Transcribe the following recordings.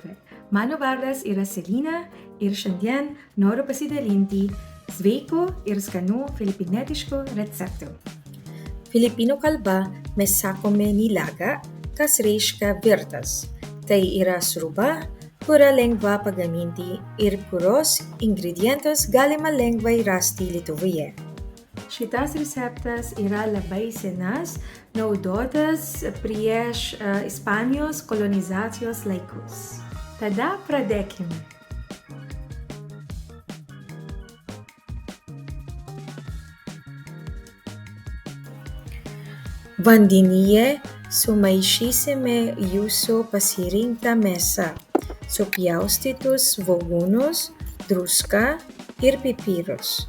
dove. Mano vardas yra Selina ir šiandien noriu pasidalinti sveiko ir skanių filipinietiškų receptų. Filipinų kalba mes sakome nilaga, kas reiškia virtas. Tai yra sriuba, kurią lengva pagaminti ir kurios ingredientus galima lengvai rasti Lietuvoje. Šitas receptas yra labai senas, naudotas prieš Ispanijos kolonizacijos laikus. Tada pradėkime. Vandenyje sumaišysime jūsų pasirinktą mėsą, supjaustytus svogūnus, druską ir pipirus.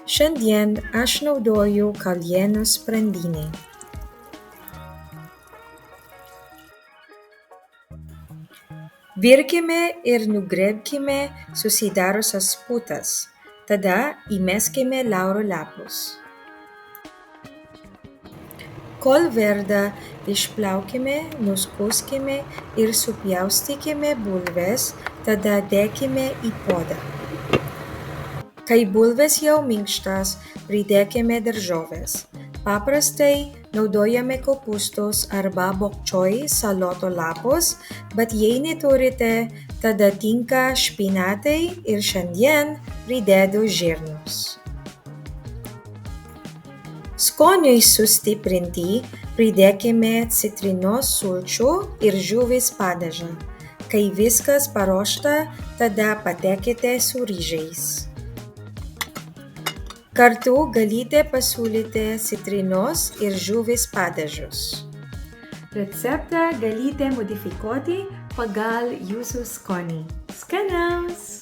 Šiandien aš naudoju kiaulienos sprandinę. Virkime ir nugrebkime susidariusias putas, tada įmeskime lauro lapus. Kol verda, išplaukime, nuskuskime ir supjaustykime bulves, tada dėkime į puodą. Kai bulvės jau minkštas, pridėkime daržoves. Paprastai naudojame kopūstus arba bokčoj salotų lapus, bet jei neturite, tada tinka špinatai ir šiandien pridedu žirnius. Skoniui sustiprinti pridėkime citrinos sulčių ir žuvis padažą. Kai viskas paruošta, tada patiekite su ryžiais. Kartu galite pasiūlyti citrinos ir žuvis padažus. Receptą galite modifikuoti pagal jūsų skonį. Skanaus!